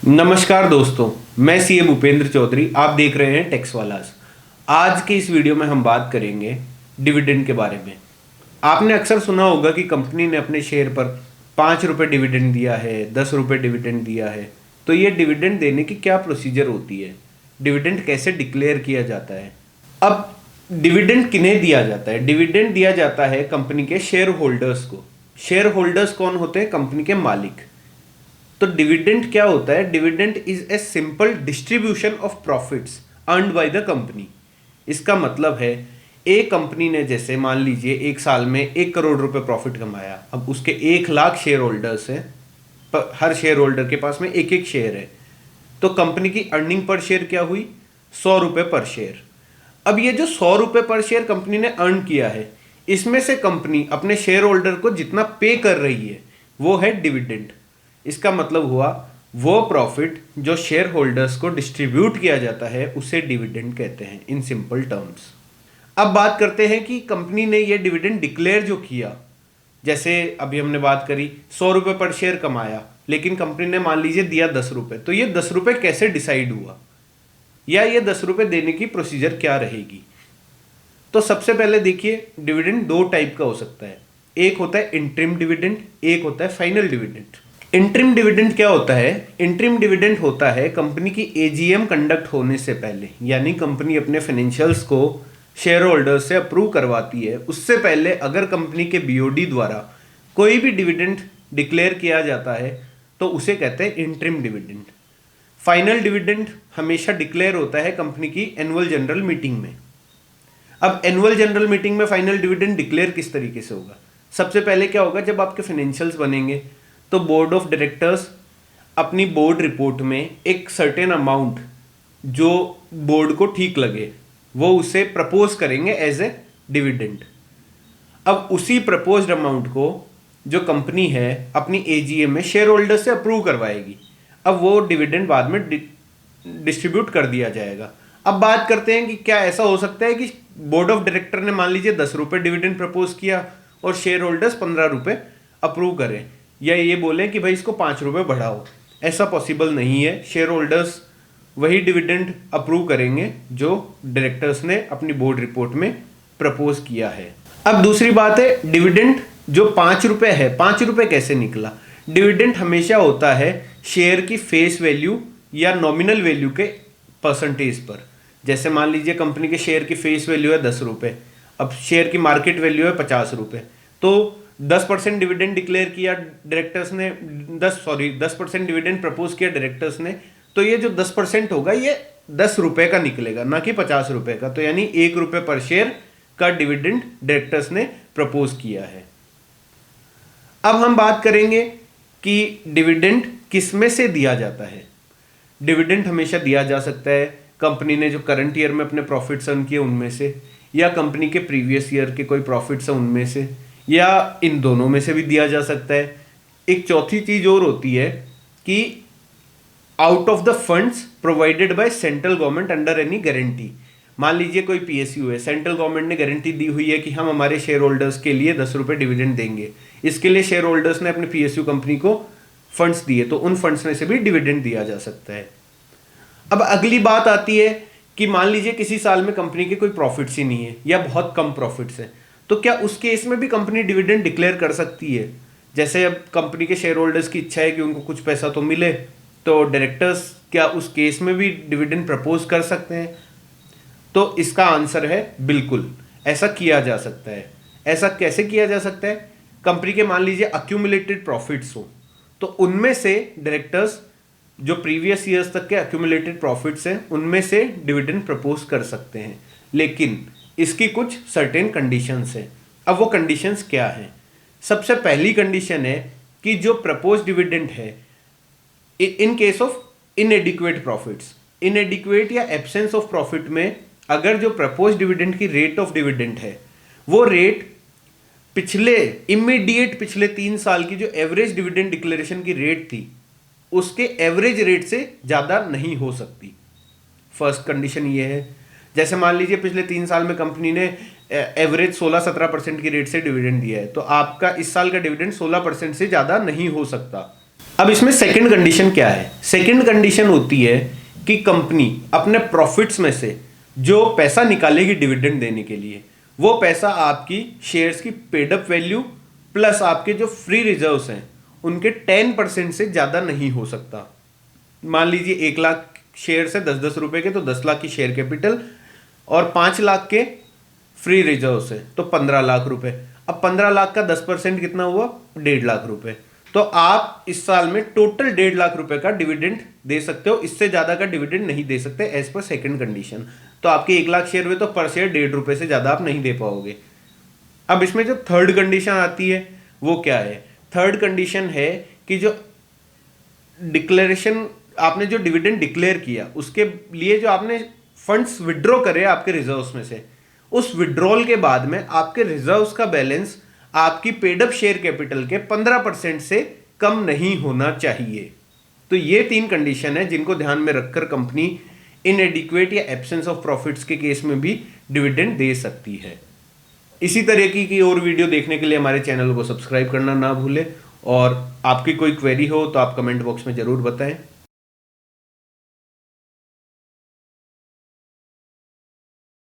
नमस्कार दोस्तों, मैं सीए भूपेंद्र चौधरी। आप देख रहे हैं टैक्स वालास। आज के इस वीडियो में हम बात करेंगे डिविडेंड के बारे में। आपने अक्सर सुना होगा कि कंपनी ने अपने शेयर पर 5 रुपये डिविडेंड दिया है, 10 रुपये डिविडेंड दिया है। तो ये डिविडेंड देने की क्या प्रोसीजर होती है, डिविडेंड कैसे डिक्लेयर किया जाता है। अब डिविडेंड किन्हें दिया जाता है? डिविडेंड दिया जाता है कंपनी के शेयर होल्डर्स को। शेयर होल्डर्स कौन होते हैं? कंपनी के मालिक। तो डिविडेंड क्या होता है? Dividend is a simple distribution of profits earned by the company. इसका मतलब है एक कंपनी ने, जैसे मान लीजिए एक साल में 1 करोड़ रुपए प्रॉफिट कमाया। अब उसके 1 लाख शेयर होल्डर्स हैं, हर शेयर होल्डर के पास में एक एक शेयर है। तो कंपनी की अर्निंग पर शेयर क्या हुई? 100 रुपये पर शेयर। अब ये जो 100 रुपये पर शेयर कंपनी ने अर्न किया है, इसमें से कंपनी अपने शेयर होल्डर को जितना पे कर रही है वो है डिविडेंड। इसका मतलब हुआ वो प्रॉफिट जो शेयर होल्डर्स को डिस्ट्रीब्यूट किया जाता है उसे डिविडेंड कहते हैं इन सिंपल टर्म्स। अब बात करते हैं कि कंपनी ने ये डिविडेंड डिक्लेयर जो किया, जैसे अभी हमने बात करी 100 रुपये पर शेयर कमाया, लेकिन कंपनी ने मान लीजिए दिया 10 रुपये। तो ये 10 रुपये कैसे डिसाइड हुआ, या ये 10 रुपये देने की प्रोसीजर क्या रहेगी? तो सबसे पहले देखिए, डिविडेंड 2 टाइप का हो सकता है। एक होता है इंटरिम डिविडेंड, एक होता है फाइनल डिविडेंड। इंटरिम डिविडेंड क्या होता है? इंटरिम डिविडेंड होता है कंपनी की एजीएम कंडक्ट होने से पहले, यानी कंपनी अपने फाइनेंशियल्स को शेयर होल्डर्स से अप्रूव करवाती है, उससे पहले अगर कंपनी के बीओडी द्वारा कोई भी डिविडेंड डिक्लेयर किया जाता है तो उसे कहते हैं इंटरिम डिविडेंड। फाइनल डिविडेंड हमेशा डिक्लेयर होता है कंपनी की एनुअल जनरल मीटिंग में। अब एनुअल जनरल मीटिंग में फाइनल डिविडेंड डिक्लेयर किस तरीके से होगा? सबसे पहले क्या होगा, जब आपके फाइनेंशियल्स बनेंगे तो बोर्ड ऑफ डायरेक्टर्स अपनी बोर्ड रिपोर्ट में एक सर्टेन अमाउंट जो बोर्ड को ठीक लगे वो उसे प्रपोज करेंगे एज ए डिविडेंड। अब उसी प्रपोज्ड अमाउंट को जो कंपनी है अपनी एजीएम में शेयर होल्डर से अप्रूव करवाएगी। अब वो डिविडेंड बाद में डिस्ट्रीब्यूट कर दिया जाएगा। अब बात करते हैं कि क्या ऐसा हो सकता है कि बोर्ड ऑफ डायरेक्टर ने मान लीजिए 10 रुपये डिविडेंड प्रपोज किया और शेयर होल्डर्स 15 रुपये अप्रूव करें, या ये बोलें कि भाई इसको 5 रुपये बढ़ाओ? ऐसा पॉसिबल नहीं है। शेयर होल्डर्स वही डिविडेंड अप्रूव करेंगे जो डायरेक्टर्स ने अपनी बोर्ड रिपोर्ट में प्रपोज किया है। अब दूसरी बात है, डिविडेंड जो 5 रुपये है, 5 रुपये कैसे निकला? डिविडेंड हमेशा होता है शेयर की फेस वैल्यू या नॉमिनल वैल्यू के परसेंटेज पर। जैसे मान लीजिए कंपनी के शेयर की फेस वैल्यू है 10 रुपये, अब शेयर की मार्केट वैल्यू है 50 रुपये, तो 10% डिविडेंड डिक्लेयर किया डायरेक्टर्स ने, 10% डिविडेंड प्रपोज किया डायरेक्टर्स ने, तो ये जो 10% होगा ये 10 रुपये का निकलेगा, ना कि 50 रुपये का। तो यानी 1 रुपये पर शेयर का डिविडेंड डायरेक्टर्स ने प्रपोज किया है। अब हम बात करेंगे कि डिविडेंड किस में से दिया जाता है। डिविडेंड हमेशा दिया जा सकता है कंपनी ने जो करंट ईयर में अपने प्रॉफिट्स अर्न किए उनमें से, या कंपनी के प्रीवियस ईयर के कोई प्रॉफिट्स हैं उनमें से, या इन दोनों में से भी दिया जा सकता है। एक चौथी चीज और होती है कि out of the funds provided by central government under any guarantee. मान लीजिए कोई पीएसयू है, सेंट्रल गवर्नमेंट ने गारंटी दी हुई है कि हम हमारे शेयर होल्डर्स के लिए 10 रुपये डिविडेंड देंगे। इसके लिए शेयर होल्डर्स ने अपने पीएसयू कंपनी को फंड्स दिए, तो उन फंड्स में से भी डिविडेंड दिया जा सकता है। अब अगली बात आती है कि मान लीजिए किसी साल में कंपनी के कोई प्रॉफिट्स ही नहीं है या बहुत कम प्रॉफिट्स है, तो क्या उस केस में भी कंपनी डिविडेंड डिक्लेयर कर सकती है? जैसे अब कंपनी के शेयर होल्डर्स की इच्छा है कि उनको कुछ पैसा तो मिले, तो डायरेक्टर्स क्या उस केस में भी डिविडेंड प्रपोज कर सकते हैं? तो इसका आंसर है बिल्कुल, ऐसा किया जा सकता है। ऐसा कैसे किया जा सकता है? कंपनी के मान लीजिए अक्यूमुलेटेड प्रॉफिट्स हो, तो उनमें से डायरेक्टर्स जो प्रीवियस ईयर्स तक के अक्यूमुलेटेड प्रॉफिट्स हैं उनमें से डिविडेंड प्रपोज कर सकते हैं, लेकिन इसकी कुछ सर्टेन कंडीशंस हैं। अब वो कंडीशंस क्या हैं? सबसे पहली कंडीशन है कि जो प्रपोज डिविडेंड है इन केस ऑफ इनएडिक्वेट प्रॉफिट्स, इनएडिक्वेट या एब्सेंस ऑफ प्रॉफिट में अगर जो प्रपोज डिविडेंड की रेट ऑफ डिविडेंड है वो रेट पिछले 3 साल की जो एवरेज डिविडेंड डिक्लेरेशन की रेट थी उसके एवरेज रेट से ज़्यादा नहीं हो सकती। फर्स्ट कंडीशन ये है। जैसे मान लीजिए पिछले 3 साल में कंपनी ने एवरेज 16-17% की रेट से डिविडेंड दिया है, तो आपका इस साल का डिविडेंड 16% से ज़्यादा नहीं हो सकता। अब इसमें सेकंड कंडीशन क्या है? सेकंड कंडीशन होती है कि कंपनी अपने प्रॉफिट्स में से जो पैसा निकालेगी डिविडेंड देने के लिए, वो पैसा आपकी शेयर्स की पेड अप वैल्यू प्लस आपके जो फ्री रिजर्व्स हैं उनके 10% से ज्यादा नहीं हो सकता। मान लीजिए 1 लाख शेयर से 10-10 रुपए के, तो 10 लाख की शेयर कैपिटल और 5 लाख के फ्री रिजर्व से तो 15 लाख रुपए। अब 15 लाख का 10% कितना हुआ? 1.5 लाख रुपए। तो आप इस साल में टोटल 1.5 लाख रुपए का डिविडेंड दे सकते हो, इससे ज्यादा का डिविडेंड नहीं दे सकते एज पर सेकंड कंडीशन। तो आपके 1 लाख शेयर हुए तो पर शेयर 1.5 रुपए से ज्यादा आप नहीं दे पाओगे। अब इसमें जो थर्ड कंडीशन आती है वो क्या है? थर्ड कंडीशन है कि जो डिक्लेरेशन आपने जो डिविडेंड डिक्लेयर किया उसके लिए जो आपने फंड्स विड्रॉ करे आपके रिजर्व्स में से, उस विड्रॉल के बाद में आपके रिजर्व्स का बैलेंस आपकी पेड अप शेयर कैपिटल के 15% से कम नहीं होना चाहिए। तो ये 3 कंडीशन है जिनको ध्यान में रखकर कंपनी इनएडिक्वेट या एब्सेंस ऑफ प्रॉफिट्स के केस में भी डिविडेंड दे सकती है। इसी तरह की और वीडियो देखने के लिए हमारे चैनल को सब्सक्राइब करना ना भूलें, और आपकी कोई क्वेरी हो तो आप कमेंट बॉक्स में जरूर बताएं।